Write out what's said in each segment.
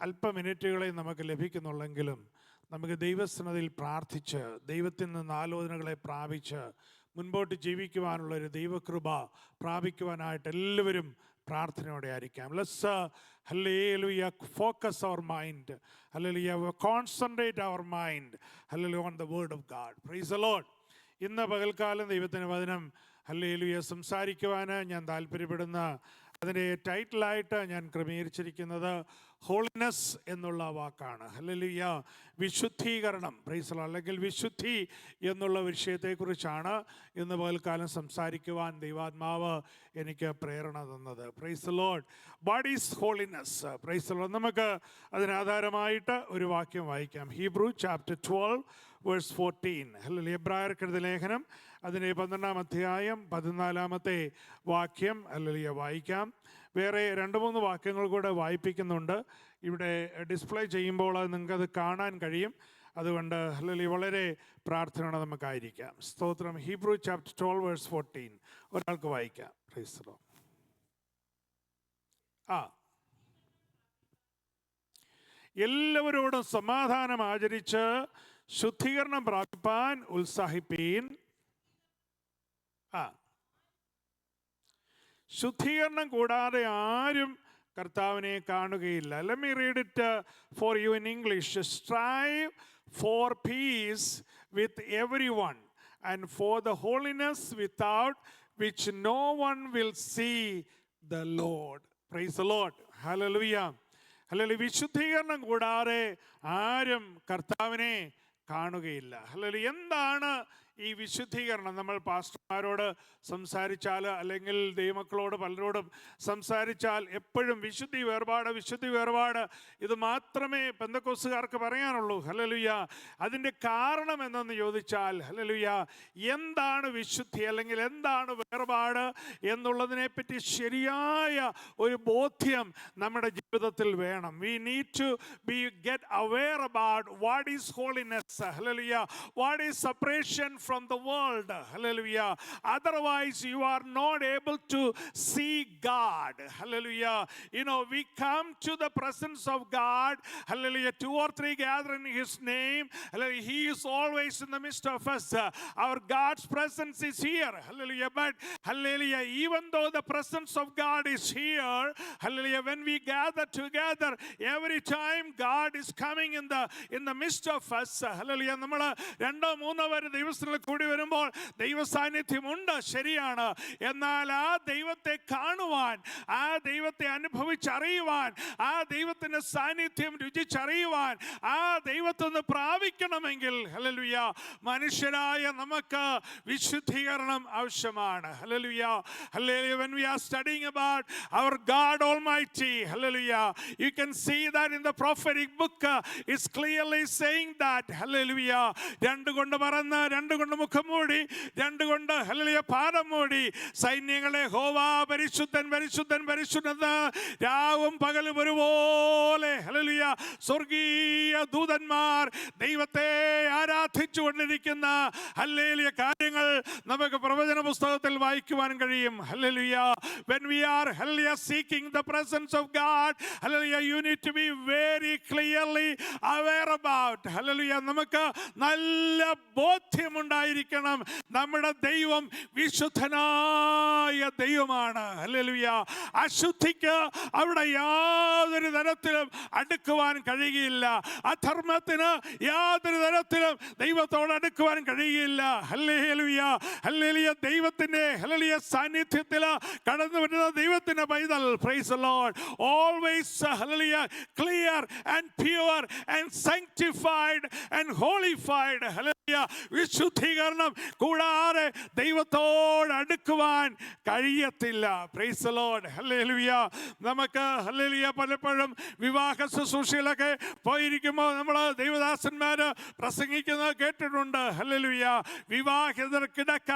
അല്പ മിനിറ്റുകളെ നമുക്ക് ലഭിക്കുന്നുള്ളെങ്കിലും നമുക്ക് ദൈവസന്നിധിയിൽ പ്രാർത്ഥിച്ച് ദൈവത്തിൽ നിന്ന് ആലോചനകളെ പ്രാപിച്ച് മുൻപോട്ട് ജീവിക്കുവാനുള്ളൊരു ദൈവകൃപ പ്രാപിക്കുവാനായിട്ട് എല്ലാവരും പ്രാർത്ഥനയോടെ ആയിരിക്കാം. Let's hallelujah focus our mind, hallelujah concentrate our mind, hallelujah on the word of God. Praise the Lord. ഇന്ന് പകൽക്കാലം ദൈവത്തിൻ്റെ വചനം ഹല്ലേലൂയ സംസാരിക്കുവാൻ ഞാൻ താല്പര്യപ്പെടുന്ന അതിൻ്റെ ടൈറ്റിലായിട്ട് ഞാൻ ക്രമീകരിച്ചിരിക്കുന്നത് ഹോളിനെസ് എന്നുള്ള വാക്കാണ്. ഹല്ലേലൂയ, വിശുദ്ധീകരണം. Praise the Lord. അല്ലെങ്കിൽ വിശുദ്ധി എന്നുള്ള വിഷയത്തെക്കുറിച്ചാണ് ഇന്ന് പകൽക്കാലം സംസാരിക്കുവാൻ ദൈവാത്മാവ് എനിക്ക് പ്രേരണ തന്നത്. Praise the Lord. What is holiness? Praise the Lord. നമുക്ക് അതിനാധാരമായിട്ട് ഒരു വാക്യം വായിക്കാം. Hebrew chapter 12 verse 14. ഹല്ലേലൂയ. എബ്രായർക്കെഴുതിയ ലേഖനം അതിൻ്റെ 12-ാം അധ്യായം 14-ാമത്തെ വാക്യം ഹല്ലേലൂയ വായിക്കാം. വേറെ 2-3 വാക്യങ്ങൾ കൂടെ വായിപ്പിക്കുന്നുണ്ട്. ഇവിടെ ഡിസ്പ്ലേ ചെയ്യുമ്പോൾ നിങ്ങൾക്കത് കാണാൻ കഴിയും. അതുകൊണ്ട് ഹല്ലേലൂയ വളരെ പ്രാർത്ഥനയോടെ നമുക്കായിരിക്കാം. സ്തോത്രം. ഹീബ്രു ചാപ്റ്റർ 12 വേഴ്സ് 14 ഒരാൾക്ക് വായിക്കാം. Price the Lord. എല്ലാവരോടും സമാധാനം ആചരിച്ച് ശുദ്ധീകരണം പ്രാപിപ്പാൻ ഉത്സാഹിപ്പീൻ. ശുദ്ധീകരണം കൂടാതെ ആരും കർത്താവിനെ കാണുകയില്ല. Let me read it for you in English. Strive for peace with everyone and for the holiness without which no one will see the Lord. Praise the Lord. Hallelujah. Hallelujah. വിശുദ്ധീകരണം കൂടാതെ ആരും കർത്താവിനെ കാണുകയില്ല. ഹല്ലേലൂയ. എന്താണ് ഈ വിശുദ്ധീകരണം? നമ്മൾ പാസ്റ്റർമാരോട് സംസാരിച്ചാൽ അല്ലെങ്കിൽ ദൈവമക്കളോട് പലരോടും സംസാരിച്ചാൽ എപ്പോഴും വിശുദ്ധി വേർപാട് ഇത് മാത്രമേ പെന്തക്കോസ്തുകാർക്ക് പറയാനുള്ളൂ. ഹല്ലേലൂയ. അതിൻ്റെ കാരണം എന്തെന്ന് ചോദിച്ചാൽ ഹല്ലേലൂയ, എന്താണ് വിശുദ്ധി അല്ലെങ്കിൽ എന്താണ് വേർപാട് എന്നുള്ളതിനെപ്പറ്റി ശരിയായ ഒരു ബോധ്യം നമ്മുടെ ജീവിതത്തിൽ വേണം. We need to get aware about what is holiness. Hallelujah. What is separation from the world? Hallelujah. Otherwise you are not able to see God. Hallelujah. You know, we come to the presence of God. Hallelujah. 2 or 3 gather in his name. Hallelujah. He is always in the midst of us. Our God's presence is here. Hallelujah. But hallelujah, even though the presence of God is here, hallelujah, when we gather together, every time God is coming in the midst of us. Hallelujah. നമ്മൾ 2-3 പേര് ദൈവത്തിൽ കൂടി വരുമ്പോൾ ദൈവ സാന്നിധ്യമുണ്ട്, ശരിയാണ്. എന്നാൽ ആ ദൈവത്തെ കാണുവാൻ, ആ ദൈവത്തെ അനുഭവിച്ചറിയുവാൻ, ആ ദൈവത്തിൻ്റെ സാന്നിധ്യം രുചിച്ചറിയുവാൻ, ആ ദൈവത്തിൽ നിന്ന് പ്രാപിക്കണമെങ്കിൽ ഹല്ലേലൂയ മനുഷ്യരായ നമുക്ക് വിശുദ്ധീകരണം ആവശ്യമാണ്. Hallelujah. Hallelujah. When we are studying about our God Almighty, hallelujah, you can see that in the prophetic book is clearly saying that. Hallelujah. 2 കൊണ്ട് പറന്ന്, 2 കൊണ്ട് മുഖം മൂടി, 2 കൊണ്ട് ഹല്ലേലൂയ പാദം മൂടി, സൈന്യങ്ങളെ യഹോവ പരിശുദ്ധൻ പരിശുദ്ധൻ പരിശുദ്ധൻ രാവും പകലും ഒരുപോലെ ഹല്ലേലൂയ സ്വർഗീയ ദൂതന്മാർ ദൈവത്തെ ആരാധിച്ചുകൊണ്ടിരിക്കുന്ന ഹല്ലേലൂയ കാര്യങ്ങൾ നമുക്ക് പ്രവചന പുസ്തകത്തിൽ വായിക്കുവാൻ കഴിയും. Hallelujah. When we are hallelujah seeking the presence of God, hallelujah, you need to be very clearly aware about. Hallelujah. നമുക്ക് നല്ല ബോധ്യമുണ്ടായിരിക്കണം. നമ്മുടെ ദൈവം വിശുദ്ധനായ ദൈവമാണ്. ഹല്ലേലൂയ. അശുദ്ധിക്ക് അവിടെ യാതൊരു തരത്തിലും അടുക്കുവാൻ കഴിയുകയില്ല. അധർമ്മത്തിന് യാതൊരു തരത്തിലും ദൈവത്തോട് അടുക്കുവാൻ കഴിയുകയില്ല. ഹല്ലേലൂയ. ഹല്ലേലൂയ. ദൈവത്തിൻ്റെ ഹല്ലേലൂയ സാന്നിധ്യത്തിൽ കടന്നു വരുന്ന ദൈവത്തിൻ്റെ പൈതൽ, praise the Lord, always hallelujah clear and pure and sanctified and holified. Hallelujah. വിശുദ്ധീകരണം കൂടാതെ ദൈവത്തോട് അടുക്കുവാൻ കഴിയത്തില്ല. Praise the Lord. ഹല്ലേലൂയ. നമുക്ക് ഹല്ലേലൂയ പലപ്പോഴും വിവാഹ ശുശ്രൂഷയിലൊക്കെ പോയിരിക്കുമ്പോൾ നമ്മൾ ദൈവദാസന്മാർ പ്രസംഗിക്കുന്നത് കേട്ടിട്ടുണ്ട്. ഹല്ലേലൂയ. വിവാഹിതർ കിടക്ക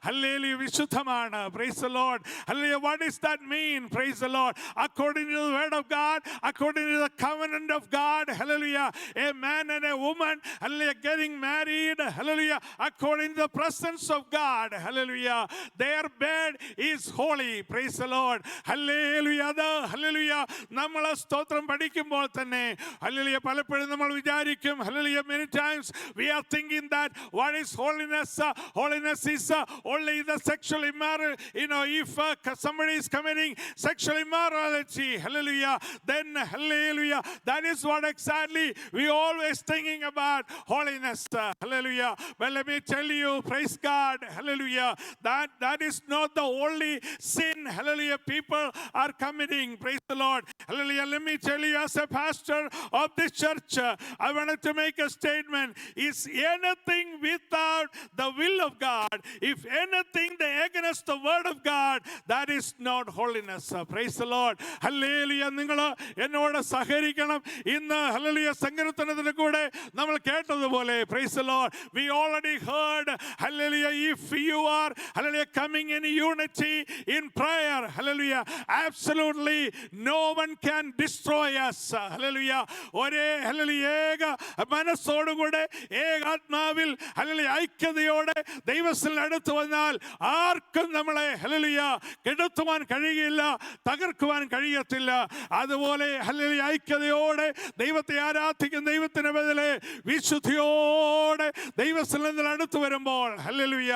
ഹല്ലേലൂയ വിശുദ്ധമാണ്. Praise the Lord. Hallelujah. What does that mean? Praise the Lord. According to the word of God, according to the covenant of God, hallelujah, a man and a woman, hallelujah, getting married, made, hallelujah, according to the presence of God, hallelujah. Their bed is holy, praise the Lord, hallelujah. അത് hallelujah നമ്മൾ സ്തോത്രം പഠിക്കുമ്പോൾ തന്നെ hallelujah പലപ്പോഴും നമ്മൾ വിചാരിക്കും hallelujah many times we are thinking that what is holiness? Holiness is only the sexual immoral, if somebody is committing sexual immorality, hallelujah, then hallelujah, that is what exactly we always thinking about holiness, hallelujah. But let me tell you, praise God, hallelujah, that is not the only sin, hallelujah, people are committing, praise the Lord, hallelujah. Let me tell you, as a pastor of this church, I wanted to make a statement. Is anything without the will of God, if anything against the word of God, that is not holiness, praise the Lord, hallelujah. നിങ്ങൾ എന്നോട് സഹകരിക്കണം. ഇന്ന് hallelujah സങ്കീർത്തനത്തിന് കൂടെ നമ്മൾ കേട്ടതുപോലെ, praise the Lord, we already heard, hallelujah, if you are, hallelujah, coming in unity in prayer, hallelujah, absolutely no one can destroy us, hallelujah. ഒരേ hallelujah ഏക മനസ്സോടുകൂടെ ഏകാത്മാവിൽ hallelujah ഐക്യതയോടെ ദൈവത്തിൽ അടുത്ത് വന്നാൽ ആർക്കും നമ്മളെ hallelujah കെടുത്തുവാൻ കഴിയില്ല, തകർക്കുവാൻ കഴിയത്തില്ല. അതുപോലെ ഹല്ലേലൂയ ഐക്യതയോടെ ദൈവത്തെ ആരാധിക്കുന്ന ദൈവത്തിന് ബദലേ വിശുദ്ധിയോടെ ദൈവത്തിൽ നിന്ന് അടുത്ത് വരുമ്പോൾ ഹല്ലേലൂയ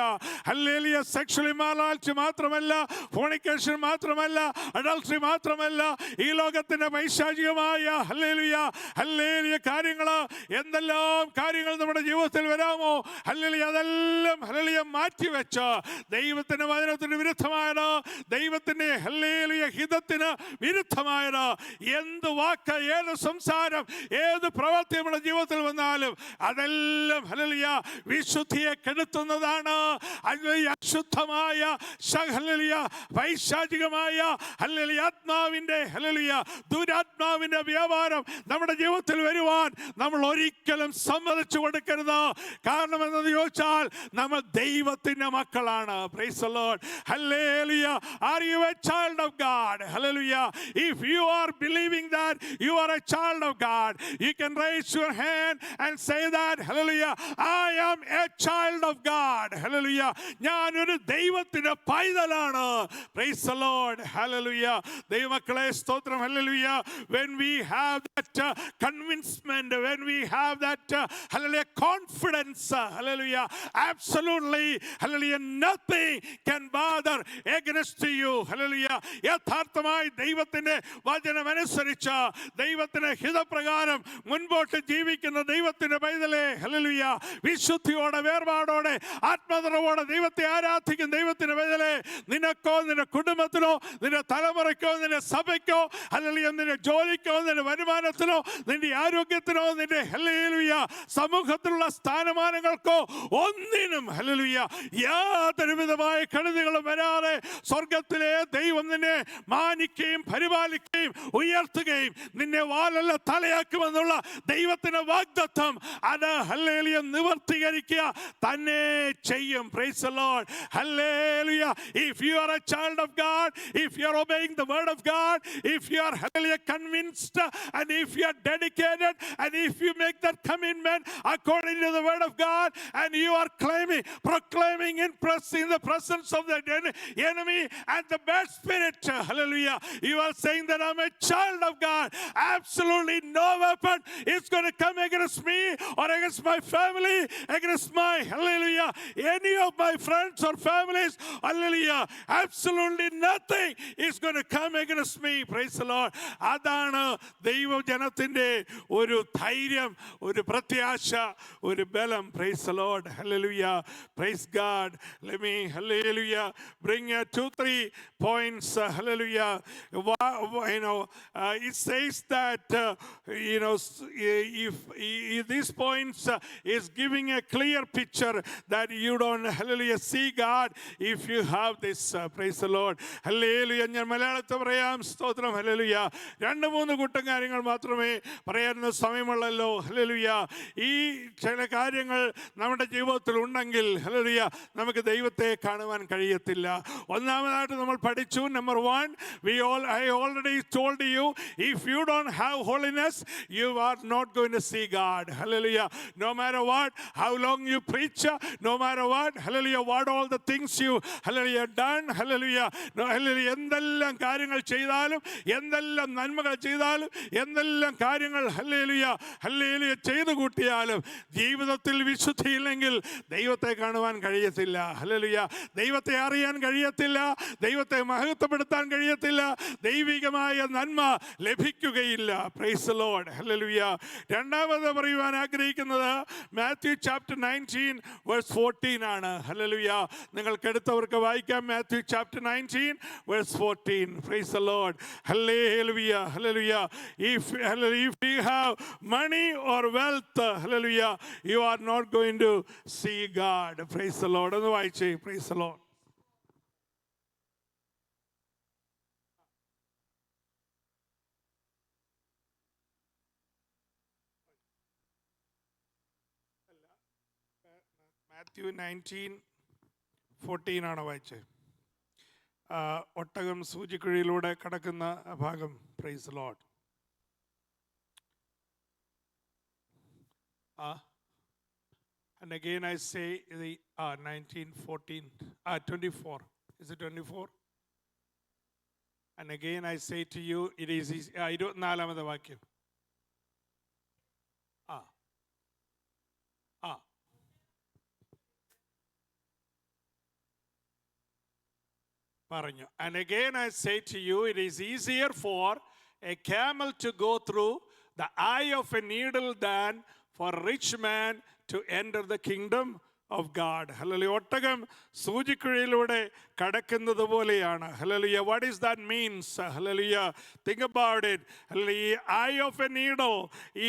ഹല്ലേലൂയ സെക്ഷൽ ഇമ്മോറാലിറ്റി മാത്രമല്ല, ഫോർണിക്കേഷൻ മാത്രമല്ല, അഡൾട്ടറി മാത്രമല്ല, ഈ ലോകത്തിന്റെ പൈശാചികമായ ഹല്ലേലൂയ ഹല്ലേലൂയ കാര്യങ്ങൾ, എന്തെല്ലാം കാര്യങ്ങൾ നമ്മുടെ ജീവിതത്തിൽ വരാമോ ഹല്ലേലൂയ അതെല്ലാം ഹല്ലേലൂയ മാറ്റിവെച്ച് ദൈവത്തിന്റെ വചനത്തിന് വിരുദ്ധമായത്, ദൈവത്തിന്റെ ഹല്ലേലൂയ ഹിതത്തിന് വിരുദ്ധമായത് എന്ത് വാക്ക്, ഏത് സംസാരം, ഏത് പ്രവൃത്തി നമ്മുടെ ജീവിതത്തിൽ വന്നാലും അതെല്ലാം ഹല്ലേലൂയ വിശുദ്ധിയെ കെടുത്തുന്നതാണ്. അശുദ്ധമായ ഹല്ലേലൂയ പൈശാചികമായ ഹല്ലേലൂയ ആത്മാവിന്റെ ഹല്ലേലൂയ ദുരാത്മാവിന്റെ വ്യാപാരം നമ്മുടെ ജീവിതത്തിൽ വരുവാൻ നമ്മൾ ഒരിക്കലും സമ്മതിച്ചു കൊടുക്കരുത്. കാരണം എന്തെന്ന് ചോദിച്ചാൽ നമ്മൾ ദൈവത്തിന്റെ മക്കളാണ്. Price the Lord. Hallelujah. Are you a child of God? Hallelujah. If you are believing that you are a child of God, you can raise your hand and say that, hallelujah, I am a child of God. Hallelujah. ഞാൻ ഒരു ദൈവത്തിന്റെ പൈതലാണ്. Praise the Lord. Hallelujah. ദൈവമക്കളെ സ്തോത്രം. Hallelujah. When we have that convincement, when we have that hallelujah confidence, hallelujah, absolutely, hallelujah, nothing can bother against you. Hallelujah. യഥാർത്ഥമായി ദൈവത്തിന്റെ വചനമനുസരിച്ച് ദൈവത്തിന്റെ ഹിതപ്രകാരം മുൻപോട്ട് ജീവിക്കുന്ന ദൈവത്തിന്റെ പൈതലേ, ഹല്ലേലൂയ, വിശുദ്ധിയോടെ വേർപാടോടെ ആത്മനിറവോടെ ദൈവത്തെ ആരാധിക്കുന്ന ദൈവത്തിന്റെ പൈതലേ, നിനക്കോ നിന്റെ കുടുംബത്തിനോ നിന്റെ തലമുറയ്ക്കോ നിന്റെ സഭയ്ക്കോ ഹല്ലേലൂയ നിന്റെ ജോലിക്കോ നിന്റെ വരുമാനത്തിനോ നിന്റെ ആരോഗ്യത്തിനോ നിന്റെ ഹല്ലേലൂയ സമൂഹത്തിലുള്ള സ്ഥാനമാനങ്ങൾക്കോ ഒന്നിനും ഹല്ലേലൂയ യാതൊരു വിധമായ കെടുതികളും വരാതെ സ്വർഗത്തിലെ ദൈവം നിന്നെ മാനിക്കുകയും പരിപാലിക്കുകയും ഉയർത്തുകയും നിന്നെ വാലല്ല തലയാക്കുമെന്നുള്ള ദൈവത്തിന്റെ വാഗ്ദത്തം അത് ഹല്ലേലൂയ നിവർത്തീകരിക്കുക തന്നെ ചെയ്യും. Price the Lord. Hallelujah. If you are a child of God, if you are obeying the word of God, if you are hallelujah convinced, and if you are dedicated, and if you make that commitment according to the word of God, and you are proclaiming in the presence of the enemy and the bad spirit, hallelujah, you are saying that I'm a child of God. Absolutely no weapon is going to come against me or against my family, against my hallelujah any of my friends or families, hallelujah, absolutely nothing is going to come against me. Praise the Lord. അതാണ് ദൈവജനത്തിന്റെ ഒരു ധൈര്യം, ഒരു പ്രത്യാശ, ഒരു ബലം. Praise the Lord. Hallelujah. Praise God. Let me hallelujah bring 2-3 points. Hallelujah. It says that if these points is giving a clear picture that you don't hallelujah see God if you have this. Praise the Lord. Hallelujah. ഞാൻ മലയാളത്തിൽ പറയാം. സ്തോത്രം. Hallelujah. 2-3 കൂട്ടം കാര്യങ്ങൾ മാത്രമേ പറയാൻ സമയമുള്ളല്ലോ. Hallelujah. ഈ ചില കാര്യങ്ങൾ നമ്മുടെ ജീവിതത്തിൽ ഉണ്ടെങ്കിൽ ഹല്ലേലൂയ നമുക്ക് ദൈവത്തെ കാണുവാൻ കഴിയത്തില്ല. ഒന്നാമതായിട്ട് നമ്മൾ പഠിച്ചു. Number 1, I already told you, if you don't have holiness, you are not going to see God. Hallelujah. No matter what, what, how long you preach, no matter what, hallelujah, what all the things you, hallelujah, done, hallelujah, no, hallelujah, എന്തെല്ലാം കാര്യങ്ങൾ ചെയ്താലും, എന്തെല്ലാം നന്മകൾ ചെയ്താലും, എന്തെല്ലാം കാര്യങ്ങൾ hallelujah hallelujah ചെയ്തു കൂട്ടിയാലും ജീവിതത്തിൽ വിശുദ്ധിയില്ലെങ്കിൽ ദൈവത്തെ കാണുവാൻ കഴിയത്തില്ല. ഹല്ലേലൂയ, ദൈവത്തെ അറിയാൻ കഴിയത്തില്ല, ദൈവത്തെ മഹത്വപ്പെടുത്താൻ കഴിയത്തില്ല, ദൈവികമായ നന്മ ലഭിക്കുകയില്ല. Price the Lord. ഹല്ലേലൂയ. രണ്ടാമത് പറയുവാൻ ആഗ്രഹിക്കുന്നത് മാത്യു ചാപ്റ്റർ 19 വേഴ്സ് 14 ആണ്. ഹല്ലേലൂയ. നിങ്ങൾക്ക് എടുത്തവർക്ക് വായിക്കാം. Matthew chapter 19 verse 14. Praise the Lord. Hallelujah. Hallelujah. If you have money or wealth, hallelujah, you are not going to see God. Praise the Lord. ഒന്ന് വായിച്ചേ. Praise the Lord. Mathew 19:14 ആണ് വായിച്ചത്. ഒട്ടകം സൂചിക്കുഴിയിലൂടെ കടക്കുന്ന ഭാഗം. Praise the Lord. And again I say the 19:14, 24. Is it 24? And again I say to you, it is easy. 24ാമത്തെ വാക്യം. പറഞ്ഞു. And again I say to you, it is easier for a camel to go through the eye of a needle than for a rich man to enter the kingdom of God. Hallelujah. ഒട്ടകം സൂചിക്കുഴിയിലൂടെ കടക്കുന്നത് പോലെയാണ്. Hallelujah. What does that means? Hallelujah. Think about it. Hallelujah. Eye of a needle.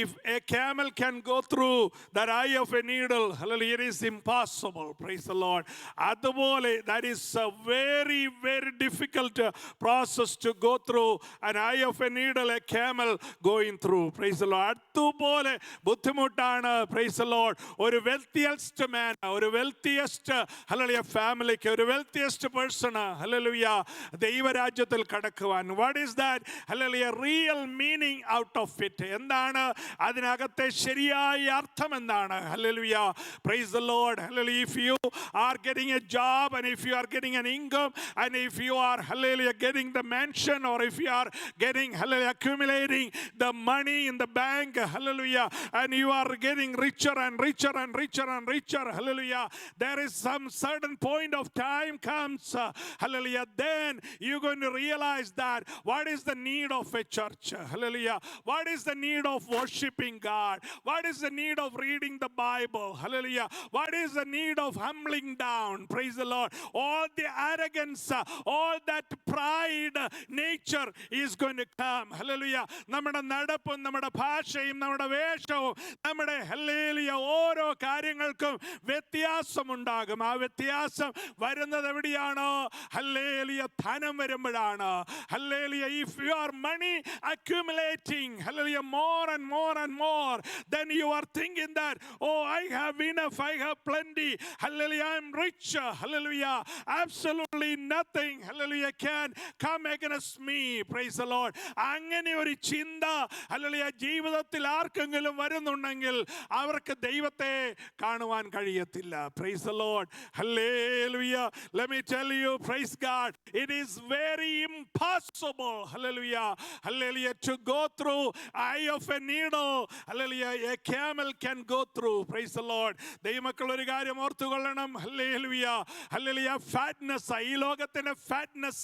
If a camel can go through that eye of a needle, hallelujah, it is impossible. Praise the Lord. അതുപോലെ that is a very, very difficult process to go through an eye of a needle, a camel going through. Praise the Lord. അതുപോലെ ബുദ്ധിമുട്ടാണ്. Praise the Lord. ഒരു wealthiest man, ഒരു wealthiest, hallelujah, ഫാമിലിക്ക്, ഒരു wealthiest person, hallelujah, ദൈവരാജ്യത്തിൽ കടക്കുവാൻ. What is that? Hallelujah, real meaning out of it. എന്താണ് അതിനകത്തെ ശരിയായ അർത്ഥം എന്താണ്? Hallelujah. Praise the Lord. Hallelujah. If you are getting a job and if you are getting an income and if you are, hallelujah, getting the mansion or if you are getting, hallelujah, accumulating the money in the bank, hallelujah, and you are getting richer and richer and richer and richer, hallelujah, there is some certain point of time comes, hallelujah, then you're going to realize that what is the need of a church? Hallelujah. What is the need of worshiping God? What is the need of reading the Bible? Hallelujah. What is the need of humbling down? Praise the Lord. All the arrogance, all that pride nature is going to come. Hallelujah. നമ്മുടെ നടപ്പും നമ്മുടെ ഭാഷയും നമ്മുടെ വേഷവും നമ്മുടെ, hallelujah, ഓരോ കാര്യങ്ങൾക്കും വ്യത്യാസമുണ്ടാകും. ആ വ്യത്യാസം വരുന്നത് എവിടെയാണോ? ഹല്ലേലൂയ, ധനം വരുമ്പോഴാണ്. Hallelujah. If your money accumulating, hallelujah, more and more and more, then you are thinking that, oh, I have enough, I have plenty, hallelujah, I'm rich, hallelujah, absolutely nothing, hallelujah, can come against me. Praise the Lord. അങ്ങനെ ഒരു ചിന്ത, hallelujah, ജീവിതത്തിൽ ആർക്കെങ്കിലും വരുന്നുണ്ടെങ്കിൽ അവർക്ക് ദൈവത്തെ കാണുവാൻ കഴിയത്തില്ല. Praise the Lord. Hallelujah. Let me tell you, praise God, it is very impossible, hallelujah, hallelujah, to go through eye of a needle. Hallelujah. A camel can go through. Praise the Lord. ദൈവമക്കൾ ഒരു കാര്യം ഓർത്തുകൊള്ളണം. Hallelujah. Hallelujah. Fatness, ഈ ലോകത്തിന്റെ fatness,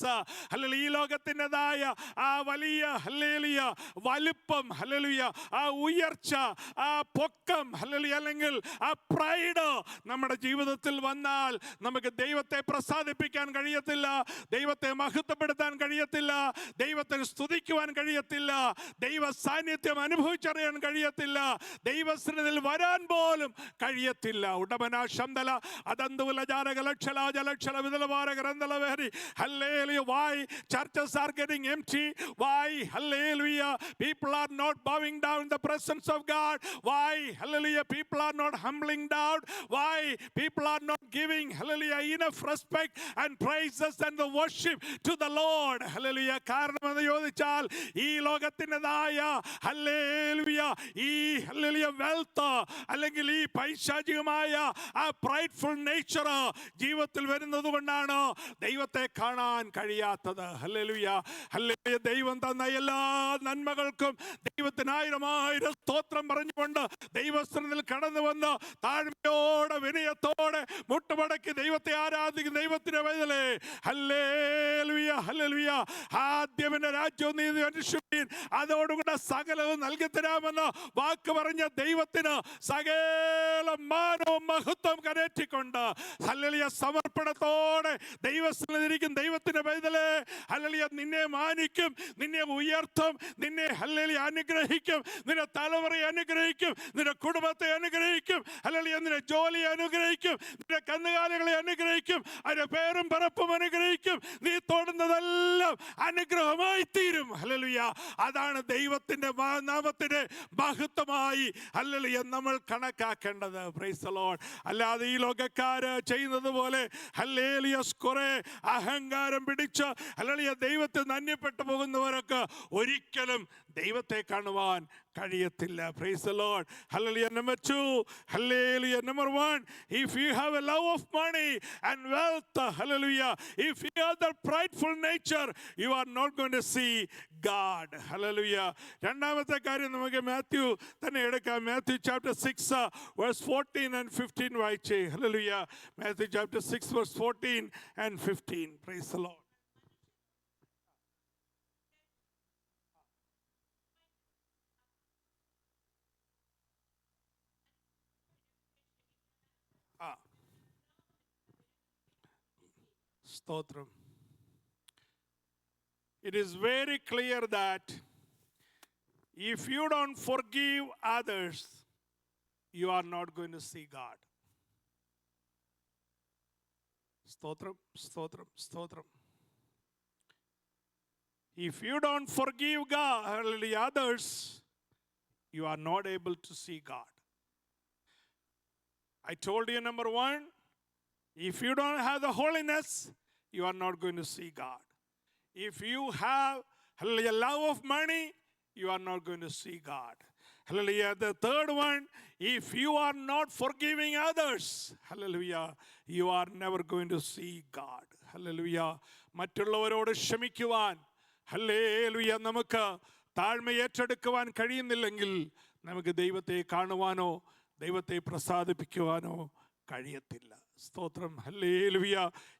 hallelujah, ഈ ലോകത്തിൻ്റെതായ ആ വലിയ, hallelujah, വലുപ്പം, hallelujah, ആ ഉയർച്ച, ആ പൊക്കം, hallelujah, അല്ലെങ്കിൽ ആ പ്രൈഡ് നമ്മുടെ ജീവിതത്തിൽ വന്നാൽ നമുക്ക് ദൈവത്തെ പ്രസാദിപ്പിക്കാൻ കഴിയത്തില്ല, ദൈവത്തെ മഹത്വപ്പെടുത്താൻ കഴിയത്തില്ല, ദൈവത്തെ സ്തുതിക്കുവാൻ കഴിയത്തില്ല, ദൈവ സാന്നിധ്യം അനുഭവിച്ചറിയാൻ കഴിയത്തില്ല, ദൈവസന്നിധിയിൽ വരാൻ പോലും കഴിയത്തില്ല. ഉടമന ശന്തല അദന്തുല ജാലകലക്ഷല ജലക്ഷല വിദലവാര ഗ്രന്ഥലവേരി. Hallelujah. Why churches are getting empty? Why, hallelujah, people are not bowing down in the presence of God? Why, hallelujah, people are not humbling down? Why, why people are not giving, hallelujah, enough respect and praises and the worship to the Lord. Hallelujah. കാരണം എന്ന് ചോദിച്ചാൽ ഈ ലോകത്തിൻ്റെതായ hallelujah ഈ hallelujah wealth അല്ലെങ്കിൽ ഈ പൈശാചികമായ ആ പ്രൈഡ്ഫുൾ nature ജീവിതത്തിൽ വരുന്നത് കൊണ്ടാണ് ദൈവത്തെ കാണാൻ കഴിയാത്തത്. Hallelujah, hallelujah. ദൈവം തന്ന എല്ലാ നന്മകൾക്കും ദൈവത്തിന് ആയിരം സ്തോത്രം പറഞ്ഞുകൊണ്ട് ദൈവസ്ഥനിൽ കടന്നു വന്ന് താഴ്മയോടെ വിനയത്തോടെ മുട്ടുമടക്കി ദൈവത്തെ ആരാധിക്കുന്ന ദൈവത്തിന്റെ വയലേ ഹല്ലേലൂയ, ഹല്ലേലൂയ. ആദ്യവന്റെ രാജ്യവും നീതി അന്വേഷിപ്പീൻ, അതോടുകൂടെ സകലവും നൽകി തരാമെന്ന് വാക്ക് പറഞ്ഞ ദൈവത്തിന് സകല മാനവും മഹത്വം കരേറ്റിക്കൊണ്ട് ഹല്ലേലൂയ സമർപ്പണത്തോടെ ദൈവസ്ഥനിലിരിക്കും ദൈവത്തിന്റെ വയലേ ഹല്ലേലൂയ. നിന്നെ മാനിക്കും, നിന്നെ ഉയർത്തും, നിന്നെ ഹല്ലേലൂയ അനുഗ്രഹിക്കും, നിന്റെ തലമുറയെ അനുഗ്രഹിക്കും, നിന്റെ കുടുംബത്തെ അനുഗ്രഹിക്കും, ഹല്ലേലൂയ നിന്റെ ജോലിയെ അനുഗ്രഹിക്കും, നിന്റെ കന്നുകാലികളെ അനുഗ്രഹിക്കും, അതിന്റെ പേരും പറപ്പും അനുഗ്രഹിക്കും. നീ തൊടുന്നതെല്ലാം അനുഗ്രഹമായി തീരും. ഹല്ലേലൂയ. അതാണ് ദൈവത്തിന്റെ നാമത്തിന്റെ മഹത്വമായി ഹല്ലേലൂയ നമ്മൾ കണക്കാക്കേണ്ടത്. Price the Lord. അല്ലാതെ ഈ ലോകക്കാര് ചെയ്യുന്നത് പോലെ ഹല്ലേലൂയ കുറെ അഹങ്കാരം പിടിച്ച് ഹല്ലേലൂയ ദൈവത്തെ നന്ദിപ്പെട്ടു പോകുന്നവരൊക്കെ ഒരിക്കലും ദൈവത്തെ കാണുവാൻ കഴിയത്തില്ല. Praise the Lord. Hallelujah. Number 2, hallelujah. Number 1, if you have a love of money and wealth, hallelujah, if you have the prideful nature, you are not going to see God. Hallelujah. രണ്ടാമത്തെ കാര്യം നമുക്ക് മാത്യു തന്നെ എടുക്കാം. Matthew chapter 6 verse 14 and 15 വായിച്ചേ. Hallelujah. Matthew chapter 6 verse 14 and 15. Praise the Lord. Stotram. It is very clear that if you don't forgive others, you are not going to see God. Stotram, stotram, stotram. If you don't forgive God, others, you are not able to see God. I told you, number 1, if you don't have the holiness, you are not going to see God. If you have a love of money, you are not going to see God. Hallelujah. The third one, if you are not forgiving others, hallelujah, you are never going to see God. Hallelujah. മറ്റുള്ളവരോട് ക്ഷമിക്കുവാൻ hallelujah നമുക്ക് താഴ്മ ഏറ്റെടുക്കുവാൻ കഴിയുന്നില്ലെങ്കിൽ നമുക്ക് ദൈവത്തെ കാണുവാനോ ദൈവത്തെ പ്രസാദിപ്പിക്കുവാനോ കഴിയത്തില്ല. സ്തോത്രം. Hallelujah.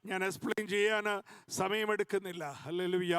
ഞാൻ എക്സ്പ്ലെയിൻ ചെയ്യാൻ സമയമെടുക്കുന്നില്ല. ഹല്ലേലൂയ.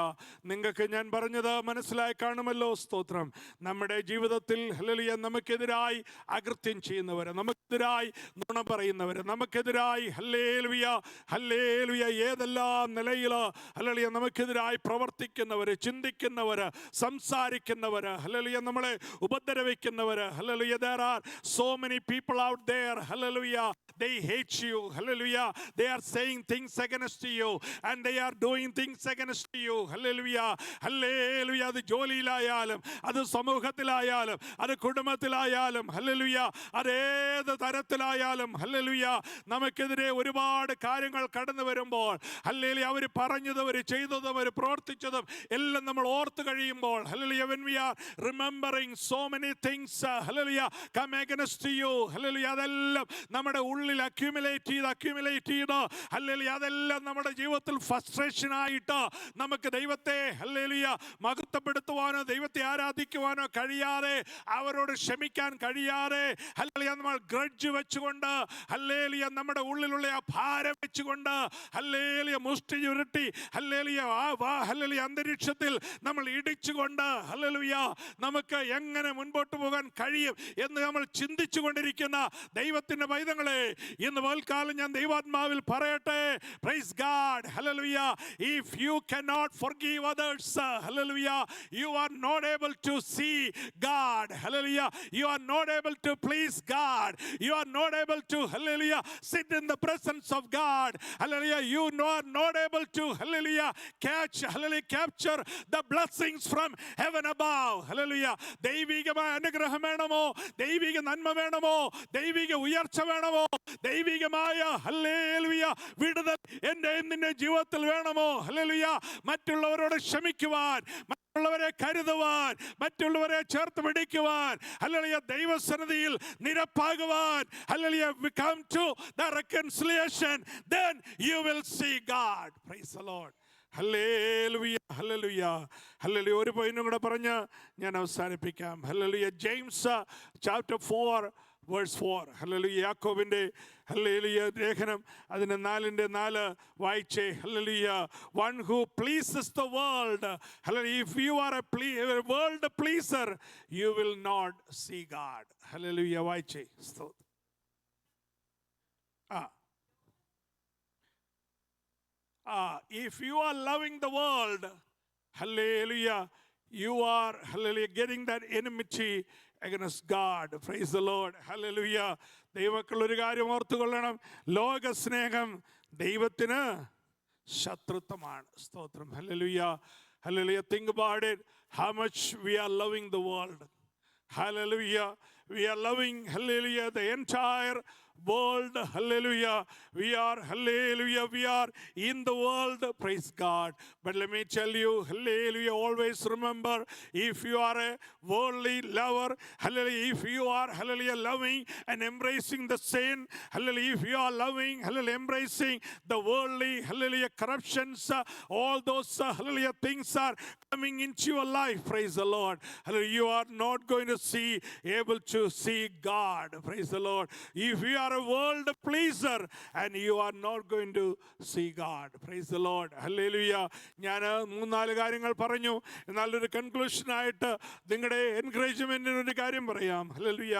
നിങ്ങൾക്ക് ഞാൻ പറഞ്ഞത് മനസ്സിലായി കാണുമല്ലോ. സ്തോത്രം. നമ്മുടെ ജീവിതത്തിൽ ഹല്ലേലൂയ നമുക്കെതിരായി അകൃത്യം ചെയ്യുന്നവർ, നമുക്കെതിരായി നുണ പറയുന്നവർ, നമുക്കെതിരായി ഹല്ലേലൂയ ഹല്ലേലൂയ ഏതെല്ലാം നിലയിൽ ഹല്ലേലൂയ നമുക്കെതിരായി പ്രവർത്തിക്കുന്നവർ, ചിന്തിക്കുന്നവർ, സംസാരിക്കുന്നവർ, ഹല്ലേലൂയ നമ്മളെ ഉപദ്രവിക്കുന്നവർ, hallelujah there are so many people out there, hallelujah, they hate you. Hallelujah. They are saying things against you and they are doing things against you. Hallelujah. Hallelujah. അത് ജോലിയിലായാലും അത് സമൂഹത്തിലായാലും അത് കുടുംബത്തിലായാലും hallelujah അതേത് തരത്തിലായാലും hallelujah നമുക്കെതിരെ ഒരുപാട് കാര്യങ്ങൾ കടന്നു വരുമ്പോൾ ഹല്ലേലൂയ അവർ പറഞ്ഞതും അവർ ചെയ്തതും അവർ പ്രവർത്തിച്ചതും എല്ലാം നമ്മൾ ഓർത്ത് കഴിയുമ്പോൾ hallelujah when we are remembering so many things hallelujah come against you hallelujah അതെല്ലാം നമ്മുടെ ഉള്ളിൽ അക്യുമുലേറ്റ് ചെയ്ത് ഹല്ലേലൂയ അതെല്ലാം നമ്മുടെ ജീവിതത്തിൽ ഫ്രസ്ട്രേഷൻ ആയിട്ട് നമുക്ക് ദൈവത്തെ ഹല്ലേലൂയ മഹത്വപ്പെടുത്തുവാനോ ദൈവത്തെ ആരാധിക്കുവാനോ കഴിയാതെ അവരോട് ക്ഷമിക്കാൻ കഴിയാതെ ഹല്ലേലൂയ നമ്മൾ ഗ്രഡ്ജ് വെച്ചുകൊണ്ട് ഹല്ലേലൂയ നമ്മുടെ ഉള്ളിലുള്ള ആ ഭാരം വെച്ചുകൊണ്ട് ഹല്ലേലൂയ മുഷ്ടി ചുരുട്ടി ഹല്ലേലൂയ ഹല്ലേലൂയ അന്തരീക്ഷത്തിൽ നമ്മൾ ഇടിച്ചുകൊണ്ട് ഹല്ലേലൂയ നമുക്ക് എങ്ങനെ മുൻപോട്ട് പോകാൻ കഴിയും എന്ന് നമ്മൾ ചിന്തിച്ചു കൊണ്ടിരിക്കുന്ന ദൈവത്തിന്റെ പൈതങ്ങളെ ഇന്ന് പകൽക്കാലം പകൽ ഞാൻ ദൈവാത്മാവിൽ പറയട്ടെ, praise God, hallelujah, if you cannot forgive others, hallelujah, you are not able to see God, hallelujah, you are not able to please God, you are not able to, hallelujah, sit in the presence of God, hallelujah, you are not able to, hallelujah, capture the blessings from heaven above, hallelujah. ദൈവികമായ അനുഗ്രഹം വേണമോ, ദൈവിക നന്മ വേണമോ, ദൈവിക ഉയർച്ച വേണമോ, ദൈവികമായ ഹല്ലേലൂയ വിടുതൽ എൻ്റെ നിന്റെ ജീവിതത്തിൽ വേണമോ, ഹല്ലേലൂയ, മറ്റുള്ളവരോട് ക്ഷമിക്കുവാൻ, മറ്റുള്ളവരെ കരുതുവാൻ, മറ്റുള്ളവരെ ചേർത്ത് പിടിക്കുവാൻ, ഹല്ലേലൂയ, ദൈവസന്നിധിയിൽ നിരപ്പാകുവാൻ, hallelujah, we come to the reconciliation, then you will see God. Praise the Lord. Hallelujah, hallelujah, hallelujah. ഒരു പോയിന്റും കൂടെ പറഞ്ഞ് ഞാൻ അവസാനിപ്പിക്കാം. Hallelujah. James chapter 4 verse 4. Hallelujah. യാക്കോബിൻ്റെ ഹല്ലേലൂയ ലേഖനം അതിൻ്റെ 4:4 വായിച്ചേ. Hallelujah. One who pleases the world, hallelujah, if you are a world pleaser, you will not see God. Hallelujah. വായിച്ചേ. If you are loving the world, hallelujah, you are, hallelujah, getting that enmity against God. Praise the Lord. Hallelujah. ദൈവമക്കൾ ഒരു കാര്യം ഓർത്തുകൊള്ളണം, ലോകസ്നേഹം ദൈവത്തിന് ശത്രുത്വമാണ്. സ്തോത്രം. Hallelujah. Hallelujah. Think about it, how much we are loving the world. Hallelujah. We are loving, hallelujah, the entire world. Hallelujah. We are, hallelujah, we are in the world. Praise God. But let me tell you, hallelujah, always remember, if you are a worldly lover, hallelujah, if you are, hallelujah, loving and embracing the sin, hallelujah, if you are loving, hallelujah, embracing the worldly, hallelujah, corruptions, all those, hallelujah, things are coming into your life. Praise the Lord. Hallelujah. You are not going to able to see God. Praise the Lord. If you are a world pleaser and you are not going to see God. Praise the Lord. Hallelujah. ഞാൻ 3-4 കാര്യങ്ങൾ പറഞ്ഞു. എന്നാൽ ഒരു conclusion ആയിട്ട് നിങ്ങളുടെ എൻകറേജ്മെന്റിന് ഒരു കാര്യം പറയാം. ഹല്ലേലൂയ.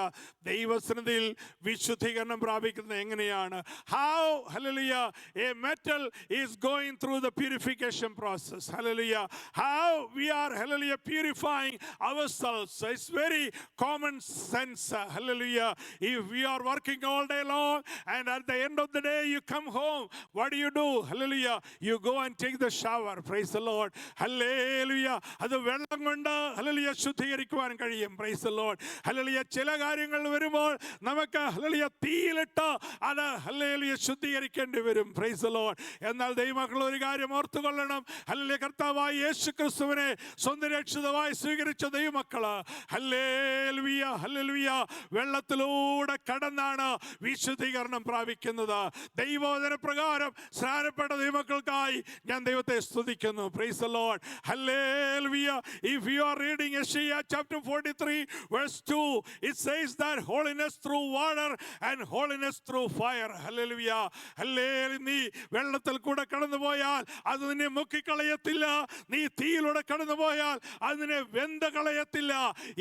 ദൈവസന്നിധിയിൽ വിശുദ്ധീകരണം പ്രാപിക്കുന്നത് എങ്ങനെയാണ്? How, hallelujah, a metal is going through the purification process. Hallelujah. How we are, hallelujah, purifying ourselves. It's very common sense. Hallelujah. If we are working all day long and at the end of the day you come home, what do? Hallelujah. You go and take the shower. Praise the Lord. Hallelujah. അത് വെള്ളം കൊണ്ട്, hallelujah, ശുദ്ധീകരിക്കുവാൻ കഴിയും. Praise the Lord. Hallelujah. ചില കാര്യങ്ങൾ വരുമ്പോൾ നമുക്ക്, hallelujah, തീയിലിട്ട് അത്, ഹല്ലേലൂയ, ശുദ്ധീകരിക്കേണ്ടി വരും. Praise the Lord. എന്നാൽ ദൈവമക്കൾ ഒരു കാര്യം ഓർത്തുകൊള്ളണം. ഹല്ലേലൂയ. കർത്താവായ യേശുക്രിസ്തുവിനെ സ്വന്തം രക്ഷിതാവായി സ്വീകരിച്ച ദൈവമക്കള്, ഹല്ലേലൂയ, ഹല്ലേലൂയ, വെള്ളത്തിലൂടെ കടന്നാണ് വിശുദ്ധീകരണം പ്രാപിക്കുന്നത്. ദൈവവചന പ്രകാരം സ്നാനപ്പെട്ട ദൈവമക്കൾക്കായി ഞാൻ ദൈവത്തെ സ്തുതിക്കുന്നു. Praise the Lord. Hallelujah. If you are reading Isaiah chapter 43 verse 2, it says that holiness through water and holiness through fire. Hallelujah. Hallelujah. നീ വെള്ളത്തിൽ കൂടെ കടന്നു പോയാൽ അത് നിന്നെ മുക്കിക്കളയത്തില്ല, നീ തീയിലൂടെ കടന്നു പോയാൽ അതിനെ വെന്ത് കളയത്തില്ല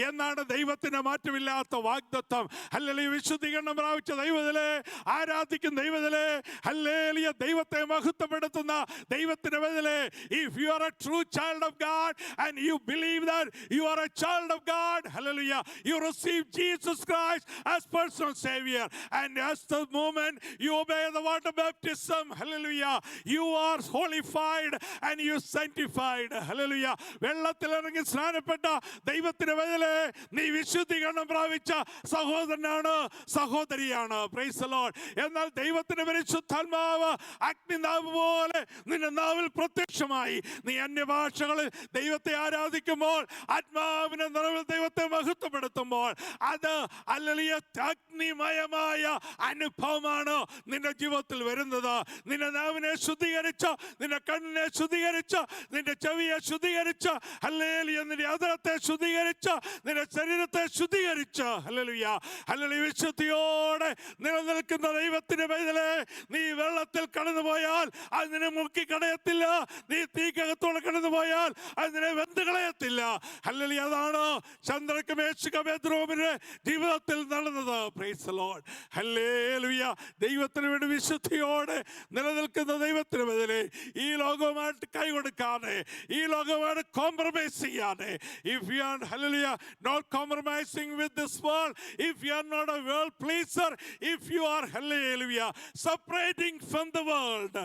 എന്നാണ് ദൈവത്തിന് മാറ്റമില്ലാത്ത വാഗ്ദത്തം. ഹല്ലേലൂയ. വിശുദ്ധീകരണം പ്രാപിച്ച ദൈവത്തിലെ ആരാധിക്കുന്ന ദൈവത്തിലെ, ഹല്ലേലൂയ, ദൈവത്തെ മഹത്വപ്പെടുത്തുന്ന ദൈവത്തിന്റെ ബദലേ, if you are a true child of God and you believe that you are a child of God, hallelujah, you receive Jesus Christ as personal savior, and as the moment you obey the water baptism, hallelujah, you are holified and you sanctified. Hallelujah. വെള്ളത്തിൽ ഇറങ്ങി സ്നാനപ്പെട്ട ദൈവത്തിന്റെ ബദലേ നീ വിശുദ്ധീകരണം പ്രാപിച്ച സഹോദരനാണ്, സഹോദരിയാണ്. Praise the Lord. എന്നാൽ ദൈവത്തിന്റെ പരിശുദ്ധാത്മാവ് അഗ്നിനാവ് പോലെ നിന്റെ നാവിൽ പ്രത്യക്ഷമായി നീ അന്യഭാഷകളിൽ ദൈവത്തെ ആരാധിക്കുമ്പോൾ, ആത്മാവിന്റെ നിറവിൽ ദൈവത്തെ മഹത്വപ്പെടുത്തുമ്പോൾ, അത്, ഹല്ലേലൂയ, അഗ്നിമയമായ അനുഭവമാണ് നിന്റെ ജീവിതത്തിൽ വരുന്നത്. നിന്റെ നാവിനെ ശുദ്ധീകരിച്ച്, നിന്റെ കണ്ണിനെ ശുദ്ധീകരിച്ച്, നിന്റെ ചെവിയെ ശുദ്ധീകരിച്ച്, ഹല്ലേലൂയ, നിന്റെ അധരത്തെ ശുദ്ധീകരിച്ച്, നിന്റെ ശരീരത്തെ ശുദ്ധീകരിച്ച് ഹല്ലേലൂയ ഹല്ലേലൂയ വിശുദ്ധിയോടെ നിലനിൽക്കുന്ന ദൈവത്തിന്റെ പൈതലേ, നീ വെള്ളത്തിൽ കടന്നുപോയാൽ അത് നിന്നെ മുക്കി കളയത്തില്ല. നീ തീക്കകത്തോടെ കടന്നുപോയാൽ അത് നിന്നെ വെന്ത് കളയത്തില്ല. ഹല്ലേലൂയ. അതാണ് ചന്ദ്രക്ക് മേശക ബെദ്രോമിന്റെ ജീവിതത്തിൽ നടന്നത്. Price the Lord. ഹല്ലേലൂയ. ദൈവത്തിന് വേണ്ടി വിശുദ്ധിയോടെ നിലനിൽക്കുന്ന ദൈവത്തിന് പൈതലേ, ഈ ലോകവുമായിട്ട് കൈ കൊടുക്കാതെ, ഈ ലോകവുമായിട്ട് കോംപ്രമൈസ് ചെയ്യാതെ, if you are hallelujah not compromising with this world, if you are not a world pleaser, if you are hallelujah separating from the world,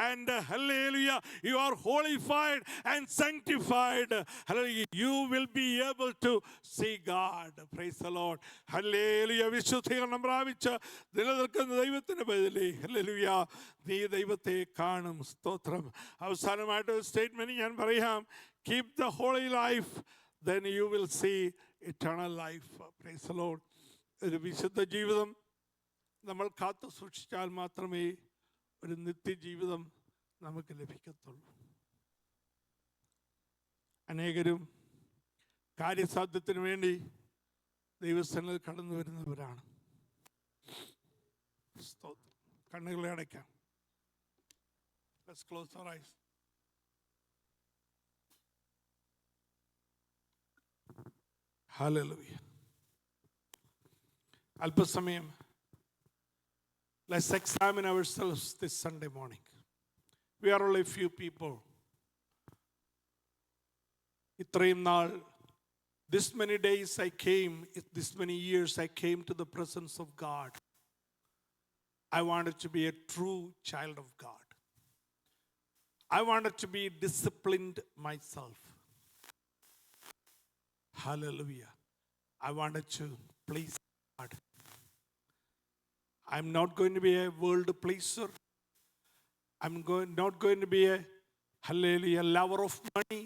and hallelujah you are holified and sanctified, hallelujah you will be able to see God. Praise the Lord. hallelujah. വിശുദ്ധീകരണം പ്രാപിച്ച് നിലനിൽക്കുന്ന ദൈവത്തിന്റെ പൈതലേ, hallelujah നീ ദൈവത്തെ കാണും. സ്തോത്രം. അവസാനമായിട്ട് statement ഞാൻ പറയാം. Keep the holy life, then you will see eternal life. Praise the Lord. ഒരു വിശുദ്ധ ജീവിതം നമ്മൾ കാത്തു സൂക്ഷിച്ചാൽ മാത്രമേ ഒരു നിത്യജീവിതം നമുക്ക് ലഭിക്കത്തുള്ളൂ. അനേകരും കാര്യസാധ്യത്തിന് വേണ്ടി ദൈവസന്നിധിയിൽ കടന്നു വരുന്നവരാണ്. സ്തോത്രം. കണ്ണുകളെ അടയ്ക്കാം. Let's close our eyes. Hallelujah. അല്പസമയം let's examine ourselves this Sunday morning. We are only few people. ഇത്രയും നാൾ, this many days I came, this many years I came to the presence of God. I wanted to be a true child of God. I wanted to be disciplined myself. Hallelujah. I wanted to please God. I'm not going to be a world pleaser. I'm not going to be a hallelujah lover of money.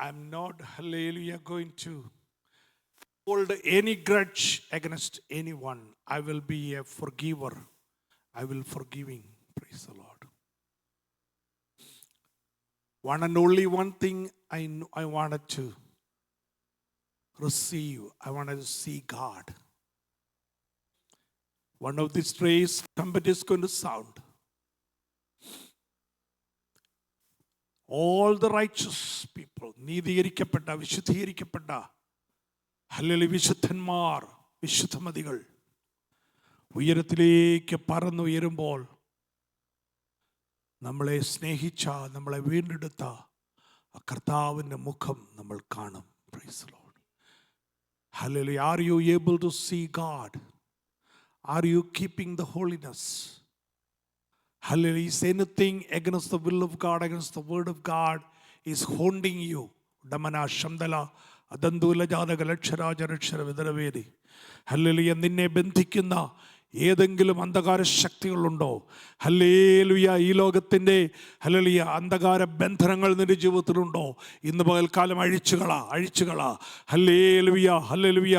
I'm not hallelujah going to hold any grudge against anyone. I will be a forgiver. I will forgiving. Praise the Lord. One and only one thing I wanted to receive. I wanted to see God. One of these days, trumpet is going to sound. All the righteous people, നീതീകരിക്കപ്പെട്ട, വിശുദ്ധീകരിക്കപ്പെട്ട hallelujah വിശുദ്ധന്മാർ, വിശുദ്ധമതികൾ ഉയരത്തിലേക്ക് പറന്നുയരുമ്പോൾ നമ്മളെ സ്നേഹിച്ച, നമ്മളെ വീണ്ടെടുത്ത ആ കർത്താവിൻ്റെ മുഖം നമ്മൾ കാണും. Praise the Lord. Hallelujah. Are you able to see God? Are you keeping the holiness? Hallelujah. Is anything against the will of God, against the word of God is haunting you? Damana Shamdala Adandula Jadagala Charajarachara Vidaravedi. Hallelujah. നിന്നെ ബന്ധിക്കുന്ന ഏതെങ്കിലും അന്ധകാര ശക്തികളുണ്ടോ? Hallelujah. ഈ ലോകത്തിൻ്റെ hallelujah അന്ധകാര ബന്ധനങ്ങൾ നിന്റെ ജീവിതത്തിലുണ്ടോ? ഇന്ന് പകൽക്കാലം അഴിച്ചുകള. Hallelujah hallelujah.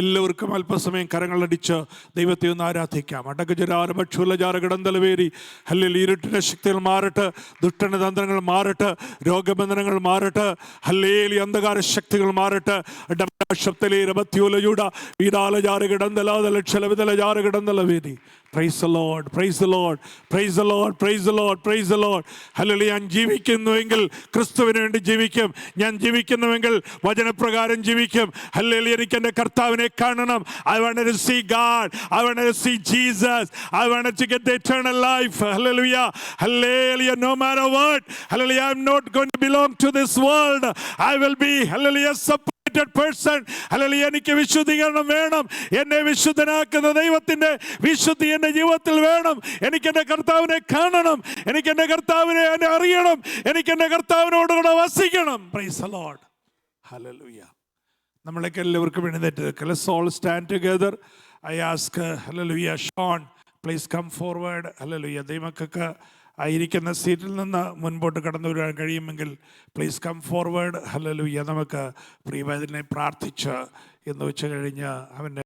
എല്ലാവർക്കും അല്പസമയം കരങ്ങളടിച്ച് ദൈവത്തെ ഒന്ന് ആരാധിക്കാം. അടകജരാരഭക്ഷുലജാര കിടന്തലവേരി. ഹല്ലേലൂയ. ഇരുട്ടിൻ്റെ ശക്തികൾ മാറട്ടെ, ദുഷ്ടന്റെ തന്ത്രങ്ങൾ മാറട്ടെ, രോഗബന്ധനങ്ങൾ മാറട്ടെ, ഹല്ലേലൂയ അന്ധകാര ശക്തികൾ മാറട്ടെ. Praise the Lord, praise the Lord, praise the Lord, praise the Lord, praise the Lord. Hallelujah. ഞാൻ ജീവിക്കുന്നുവെങ്കിൽ ക്രിസ്തുവിന് വേണ്ടി ജീവിക്കും. ഞാൻ ജീവിക്കുന്നുവെങ്കിൽ വചനപ്രകാരം ജീവിക്കും. ഹല്ലേലൂയ. എനിക്ക് എൻ്റെ കർത്താവിനെ കാണണം. I wanted to see God. I wanted to see Jesus. I wanted to get the eternal life. Hallelujah. Hallelujah. No matter what. Hallelujah. I'm not going to belong to this world. I will be hallelujah person. Hallelujah. എനിക്ക് വിശുദ്ധീകരണം വേണം. എന്നെ വിശുദ്ധനാക്കുന്ന ദൈവത്തിന്റെ വിശുദ്ധി എൻ്റെ ജീവിതത്തിൽ വേണം. എനിക്ക് എൻ്റെ കർത്താവിനെ കാണണം. എനിക്ക് എൻ്റെ കർത്താവിനെ അറിയണം. എനിക്ക് എൻ്റെ കർത്താവിനോടുകൂടെ വസിക്കണം. Praise the Lord. Hallelujah. നമ്മളൊക്കെ എല്ലാവർക്കും എഴുന്നേറ്റ്. Let's all stand together. I ask hallelujah Sean, please come forward. Hallelujah. ദൈവമക്കൾക്ക് ആയിരിക്കുന്ന സീറ്റിൽ നിന്ന് മുൻപോട്ട് കടന്നു വരാൻ കഴിയുമെങ്കിൽ പ്ലീസ് കം ഫോർവേഡ്. ഹല്ലേലൂയ. നമുക്ക് പ്രിയവചനെ പ്രാർത്ഥിച്ച് എന്ന് വെച്ച് കഴിഞ്ഞ് അവൻ്റെ